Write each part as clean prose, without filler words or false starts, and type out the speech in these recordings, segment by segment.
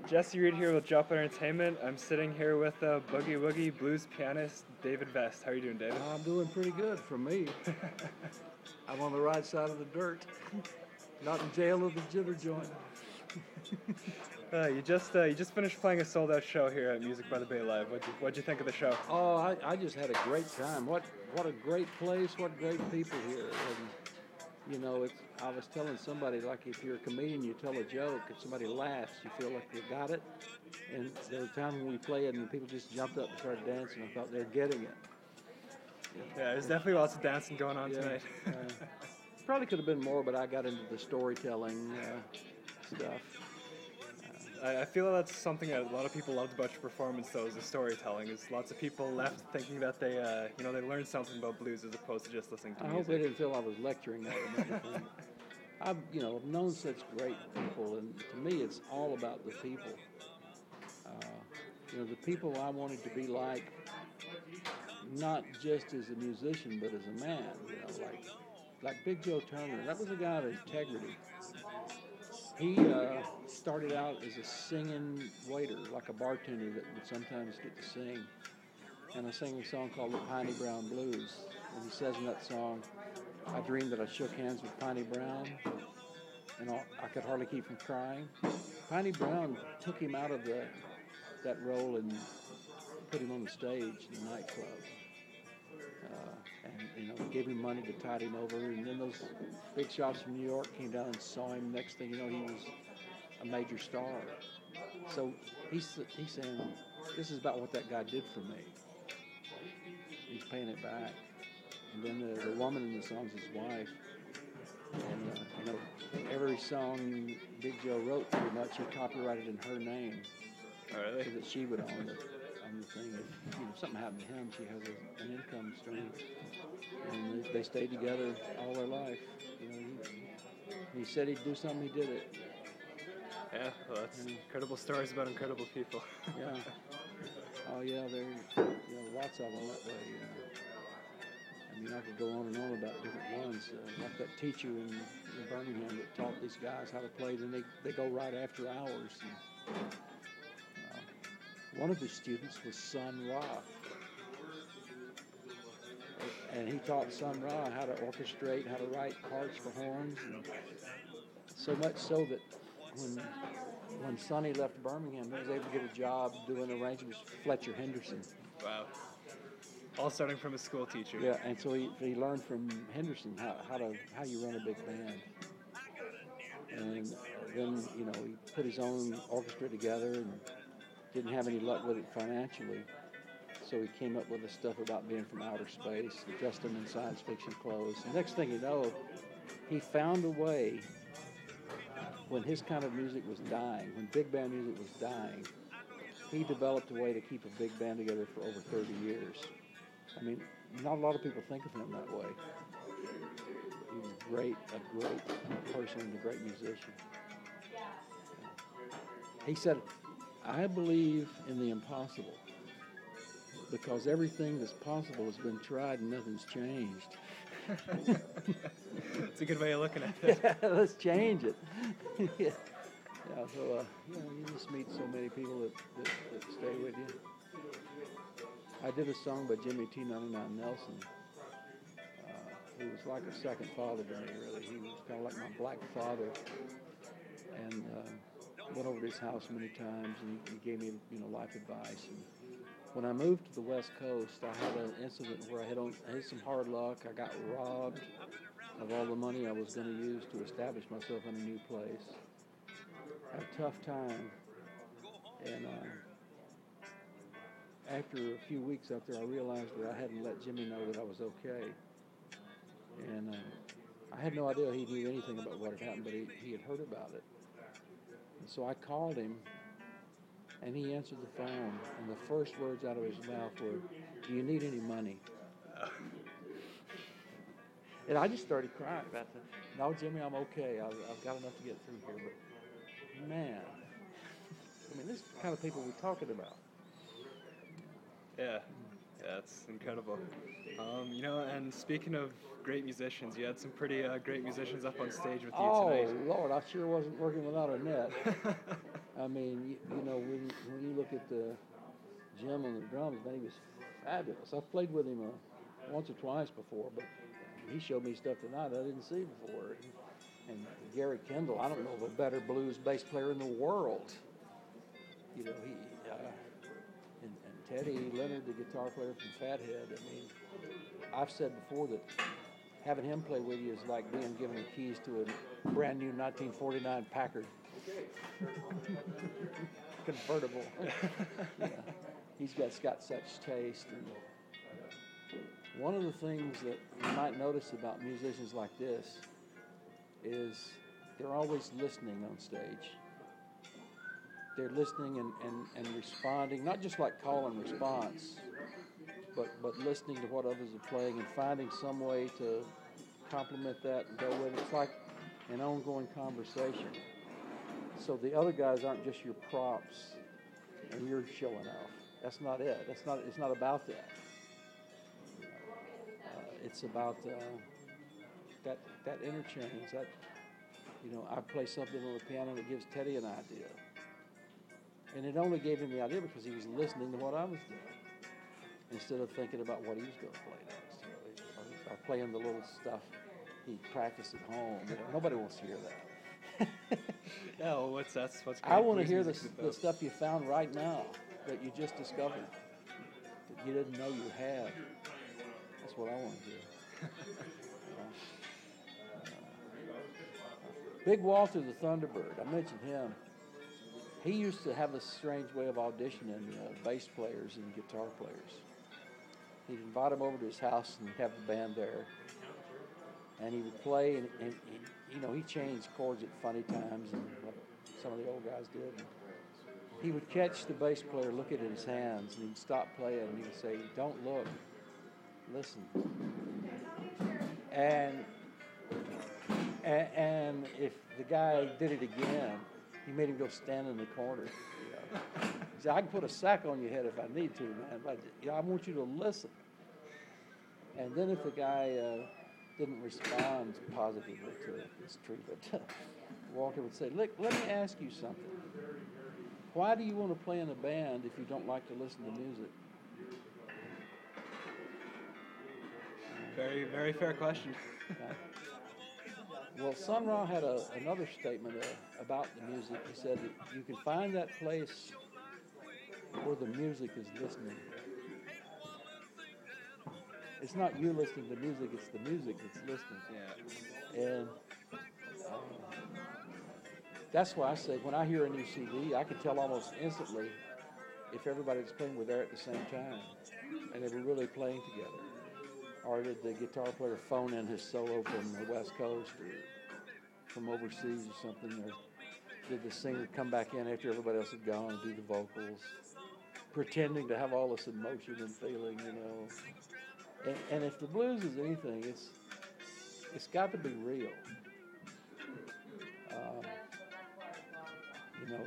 Jesse Reed here with Dropout Entertainment. I'm sitting here with Boogie Woogie blues pianist David Vest. How are you doing, David? I'm doing pretty good for me. I'm on the right side of the dirt, not in jail or the jitter joint. You just finished playing a sold out show here at Music by the Bay Live. What'd you think of the show? Oh, I just had a great time. What a great place. What great people here. And I was telling somebody, like, if you're a comedian, you tell a joke, if somebody laughs, you feel like you got it. And there was a time when we played and people just jumped up and started dancing. I thought they're getting it. Yeah, there's definitely lots of dancing going on Yeah, tonight. probably could have been more, but I got into the storytelling stuff. I feel that's something that a lot of people loved about your performance, though, is the storytelling. Is lots of people left thinking that they learned something about blues as opposed to just listening to I music. hope they didn't feel I was lecturing that or anything. I've known such great people, and to me, it's all about the people. The people I wanted to be not just as a musician, but as a man. Like Big Joe Turner. That was a guy of integrity. He started out as a singing waiter, like a bartender that would sometimes get to sing. And I sang a song called the Piney Brown Blues. And he says in that song, I dreamed that I shook hands with Piney Brown, and I could hardly keep from crying. Piney Brown took him out of that role and put him on the stage in the nightclub. And gave him money to tide him over. And then those big shots from New York came down and saw him. Next thing you know, he was a major star. So he's saying, this is about what that guy did for me. He's paying it back. And then the woman in the song's his wife. And every song Big Joe wrote, pretty much, he copyrighted in her name. Oh, really? So that she would own the thing. If something happened to him, she has an income stream. And they stayed together all their life. He said he'd do something, he did it. Yeah, well, that's incredible stories about incredible people. Yeah. Oh, yeah, there's lots of them that way. I could go on and on about different ones. Like that teacher in Birmingham that taught these guys how to play, then they go right after hours. One of his students was Sun Ra. And he taught Sun Ra how to orchestrate, how to write parts for horns. And so much so that when Sonny left Birmingham, he was able to get a job doing arrangements for Fletcher Henderson. Wow. All starting from a school teacher. Yeah, and so he learned from Henderson how you run a big band. And then, he put his own orchestra together and didn't have any luck with it financially. So he came up with the stuff about being from outer space and dressed them in science fiction clothes. And next thing you know, he found a way, when his kind of music was dying, when big band music was dying, he developed a way to keep a big band together for over 30 years. Not a lot of people think of him that way. He was a great person and a great musician. He said, I believe in the impossible because everything that's possible has been tried and nothing's changed. It's a good way of looking at it. Yeah, let's change it. Yeah. So you just meet so many people that stay with you. I did a song by Jimmy T99 Nelson, who was like a second father to me, really. He was kind of like my black father, and went over to his house many times, and he gave me, life advice. And when I moved to the West Coast, I had an incident where I had some hard luck. I got robbed of all the money I was going to use to establish myself in a new place. I had a tough time, and after a few weeks out there, I realized that I hadn't let Jimmy know that I was okay. And I had no idea he knew anything about what had happened, but he had heard about it. And so I called him, and he answered the phone, and the first words out of his mouth were, do you need any money? And I just started crying. I said, no, Jimmy, I'm okay. I've got enough to get through here. But, man, this is the kind of people we're talking about. Yeah, it's incredible. And speaking of great musicians, you had some pretty great musicians up on stage with you tonight. Oh, Lord, I sure wasn't working without a net. I mean, you know, when you look at Jim on the drums, man, he was fabulous. I've played with him once or twice before, but he showed me stuff tonight I didn't see before. And Gary Kendall, I don't know of a better blues bass player in the world. You know, and Teddy Leonard, the guitar player from Fathead. I mean, I've said before that having him play with you is like being given the keys to a brand new 1949 Packard convertible. Yeah. He's got such taste. And one of the things that you might notice about musicians like this is they're always listening on stage. They're listening and responding, not just like call and response, but listening to what others are playing and finding some way to complement that and go with it. It's like an ongoing conversation. So the other guys aren't just your props and you're showing off. That's not it. It's not about that. It's about that interchange. That, you know, I play something on the piano that gives Teddy an idea. And it only gave him the idea because he was listening to what I was doing instead of thinking about what he was going to play next. You know, or playing the little stuff he practiced at home. You know, nobody wants to hear that. Yeah, well, that's what's great. I want to hear the stuff you found right now that you just discovered that you didn't know you had. That's what I want to hear. Big Walter the Thunderbird, I mentioned him. He used to have this strange way of auditioning bass players and guitar players. He'd invite them over to his house and have the band there. And he would play, and you know, he changed chords at funny times, and what some of the old guys did. And he would catch the bass player looking at his hands, and he'd stop playing, and he'd say, "Don't look, listen." And if the guy did it again, he made him go stand in the corner. You know. He said, "I can put a sack on your head if I need to, man, but you know, I want you to listen." And then if the guy didn't respond positively to his treatment, Walter would say, "Look, let me ask you something. Why do you want to play in a band if you don't like to listen to music?" Very, very fair question. Well, Sun Ra had another statement about the music. He said that you can find that place where the music is listening. It's not you listening to music, it's the music that's listening. Yeah. And that's why I say when I hear a new CD, I can tell almost instantly if everybody that's playing were there at the same time and they were really playing together. Or did the guitar player phone in his solo from the West Coast or from overseas or something? Or did the singer come back in after everybody else had gone and do the vocals, pretending to have all this emotion and feeling, you know? And if the blues is anything, it's got to be real. You know,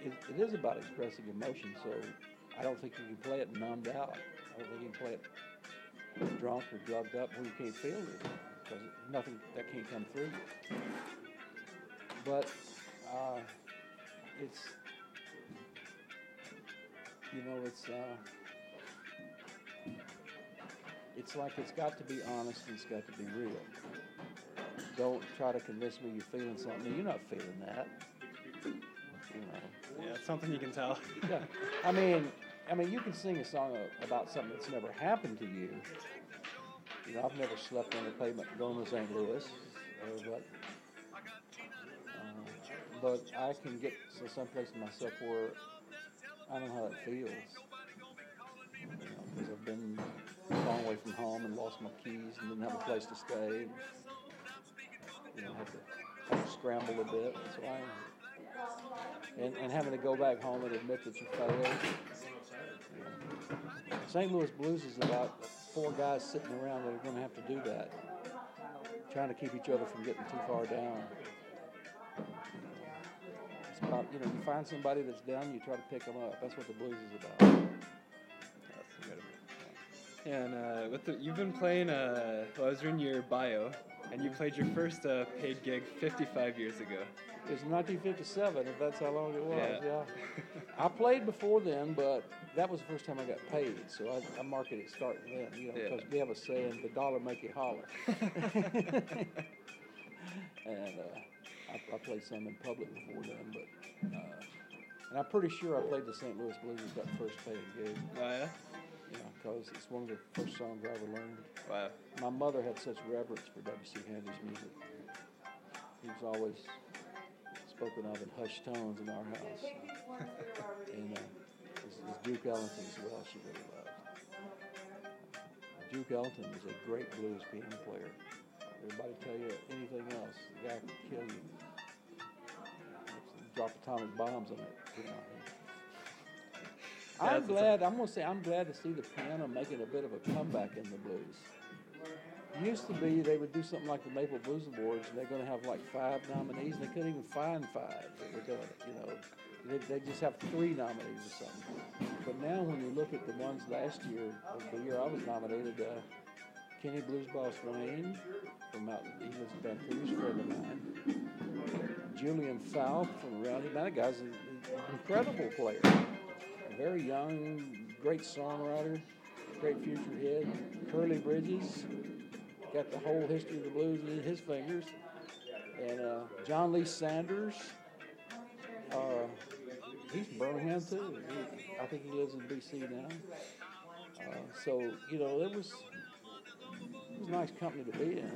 it is about expressing emotion, so I don't think you can play it numbed out. I don't think you can play it drunk or drugged up when you can't feel it, because nothing that can't come through you. But it's, you know, it's like it's got to be honest and it's got to be real. Don't try to convince me you're feeling something. You're not feeling that. You know. Yeah, it's something you can tell. Yeah. I mean, you can sing a song about something that's never happened to you. You know, I've never slept on the pavement going to St. Louis, but I can get to someplace in myself where I know how it feels. You know, because I've been a long way from home and lost my keys and didn't have a place to stay. You know, had to scramble a bit. So and having to go back home and admit that you failed. You know. St. Louis Blues is about 4 guys sitting around that are going to have to do that, trying to keep each other from getting too far down. It's about, you know, you find somebody that's down, you try to pick them up. That's what the blues is about. That's good. And you've been playing. Well, I was reading your bio. And you played your first paid gig 55 years ago. It was 1957, if that's how long it was. Yeah. I played before then, but that was the first time I got paid, so I marketed it starting then, because we have a saying, the dollar make you holler. And I played some in public before then, but and I'm pretty sure I played the St. Louis Blues that first paid gig. Oh, yeah? Because it's one of the first songs I ever learned. Wow. My mother had such reverence for W.C. Handy's music. He was always spoken of in hushed tones in our house. And his Duke Ellington as well, she really loved. Duke Ellington was a great blues piano player. Everybody tell you anything else, the guy could kill you. Drop atomic bombs on it. I'm glad to see the piano making a bit of a comeback in the blues. It used to be they would do something like the Maple Blues Awards, and they're going to have like 5 nominees, and they couldn't even find 5 that were doing it. They just have 3 nominees or something. But now when you look at the ones last year, the year I was nominated, Kenny Blues Boss Wayne from out he was a Vancouver friend of mine. Julian Falk from around here. That guy's an incredible player. Very young, great songwriter, great future head. Curly Bridges, got the whole history of the blues in his fingers. And John Lee Sanders, he's from Birmingham too. I think he lives in B.C. now. So, it was nice company to be in.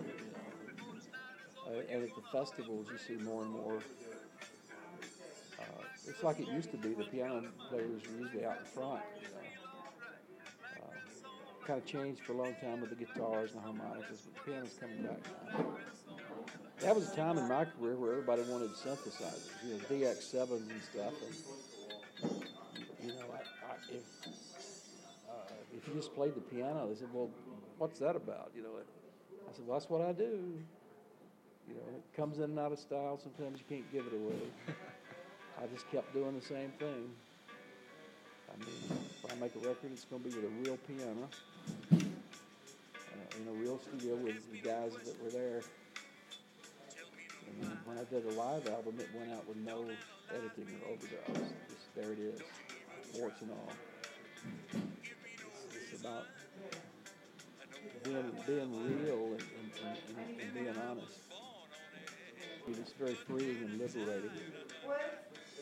And at the festivals, you see more and more. It's like it used to be. The piano players were usually out in front. Kind of changed for a long time with the guitars and the harmonicas, but the piano's coming back now. That was a time in my career where everybody wanted synthesizers, DX7s and stuff. And, if you just played the piano, they said, well, what's that about? I said, well, that's what I do. It comes in and out of style. Sometimes you can't give it away. I just kept doing the same thing. I mean, if I make a record, it's going to be with a real piano, in a real studio with the guys that were there. And when I did a live album, it went out with no editing or overdubs. Just there it is, warts and all. It's about being real and being honest. It's very freeing and liberating.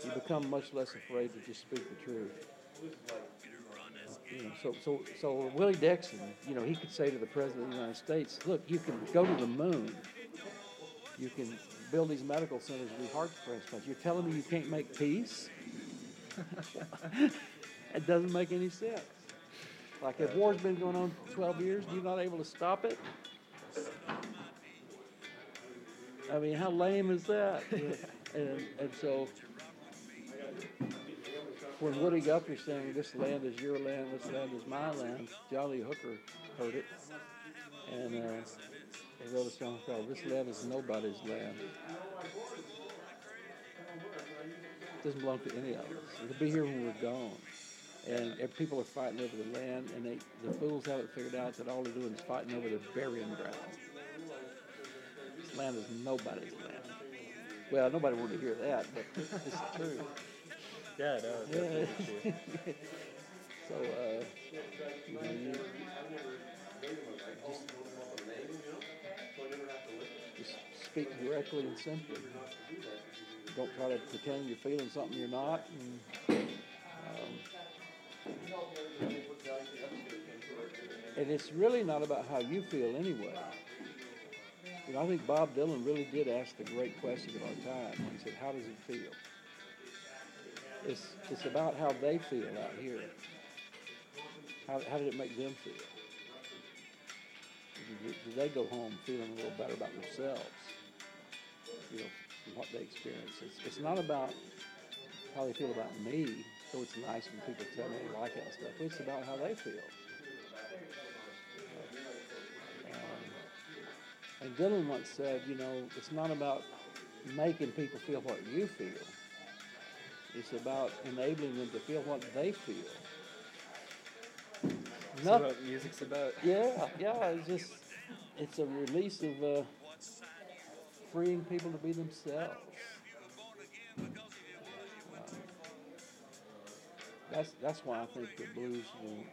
You become much less afraid to just speak the truth. So Willie Dixon, he could say to the President of the United States, look, you can go to the moon. You can build these medical centers and do heart transplants. You're telling me you can't make peace? It doesn't make any sense. Like, if war's been going on 12 years, you're not able to stop it? I mean, how lame is that? And so when Woody Guthrie sang, this land is your land, this land is my land, Jolly Hooker heard it. And they wrote a song called This Land is Nobody's Land. It doesn't belong to any of us. It'll be here when we're gone. And people are fighting over the land, and the fools haven't figured out that all they're doing is fighting over the burying ground. This land is nobody's land. Well, nobody wanted to hear that, but it's true. Yeah, no, it's definitely true. So, you just speak directly and simply. Don't try to pretend you're feeling something you're not. And it's really not about how you feel anyway. I think Bob Dylan really did ask the great question of our time. He said, how does it feel? It's about how they feel out here. How did it make them feel? Do they go home feeling a little better about themselves? From what they experience. It's not about how they feel about me, so it's nice when people tell me they like it and stuff. It's about how they feel. And Dylan once said, it's not about making people feel what you feel. It's about enabling them to feel what they feel. That's what music's about. Yeah. It's a release of freeing people to be themselves. That's why I think the blues will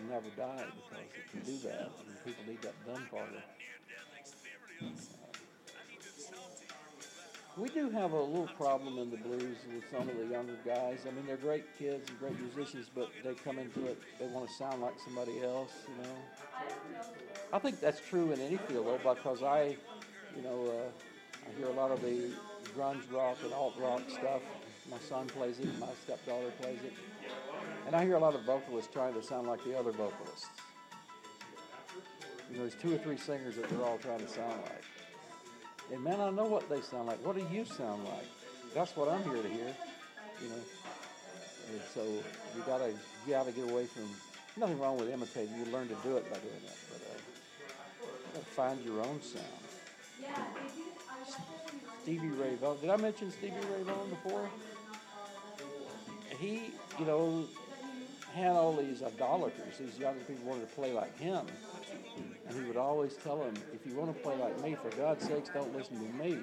never die, because it can do that, and people need that done for them. We do have a little problem in the blues with some of the younger guys. I mean, they're great kids and great musicians, but they come into it, they want to sound like somebody else, you know. I think that's true in any field, though, because I hear a lot of the grunge rock and alt rock stuff. My son plays it, my stepdaughter plays it. And I hear a lot of vocalists trying to sound like the other vocalists. You know, there's 2 or 3 singers that they're all trying to sound like. And man, I know what they sound like. What do you sound like? That's what I'm here to hear, you know. And so you gotta get away from. Nothing wrong with imitating. You learn to do it by doing that, but you gotta find your own sound. Stevie Ray Vaughan. Did I mention Stevie Ray Vaughan before? He, you know, had all these idolaters. These young people wanted to play like him. And he would always tell them, if you want to play like me, for God's sakes, don't listen to me.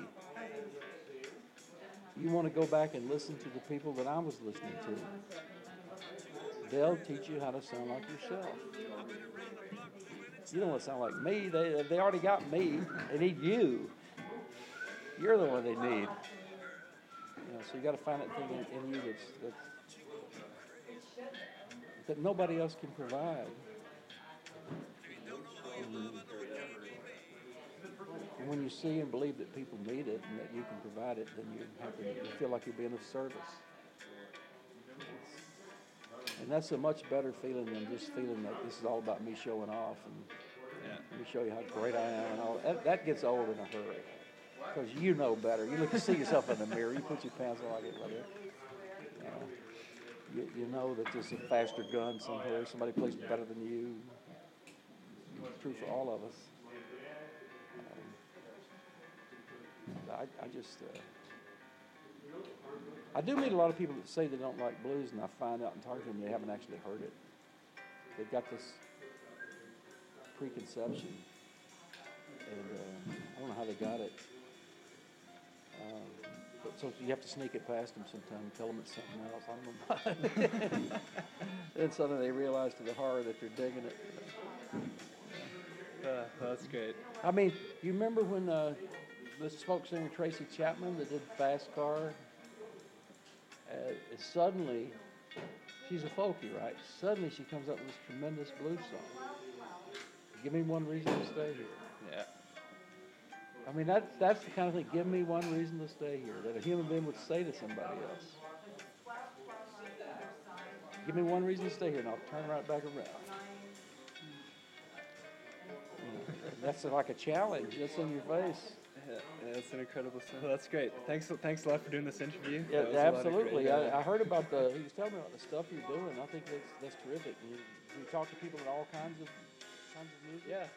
You want to go back and listen to the people that I was listening to. They'll teach you how to sound like yourself. You don't want to sound like me. They already got me. They need you. You're the one they need. You know, so you got to find that thing in you that nobody else can provide. And when you see and believe that people need it and that you can provide it, then you feel like you're being of service. And that's a much better feeling than just feeling that this is all about me showing off and let me show you how great I am and all. That gets old in a hurry, because you know better. You look to see yourself in the mirror. You put your pants on like it, you know that there's a faster gun somewhere. Somebody plays better than you. It's true for all of us. I do meet a lot of people that say they don't like blues, and I find out and talk to them they haven't actually heard it. They've got this preconception, and I don't know how they got it. But so you have to sneak it past them sometime and tell them it's something else. I don't know. And suddenly they realize to the horror that they're digging it. That's great. I mean, you remember when this folk singer Tracy Chapman that did Fast Car? Suddenly, she's a folkie, right? Suddenly she comes up with this tremendous blues song. Give me one reason to stay here. Yeah. I mean, that's the kind of thing. Give me one reason to stay here that a human being would say to somebody else. Give me one reason to stay here, and I'll turn right back around. That's like a challenge. That's in your face. Yeah, that's an incredible song. Well, that's great. Thanks a lot for doing this interview. Yeah, absolutely. I heard about he was telling me about the stuff you're doing. I think that's terrific. You talk to people in all kinds of music. Yeah.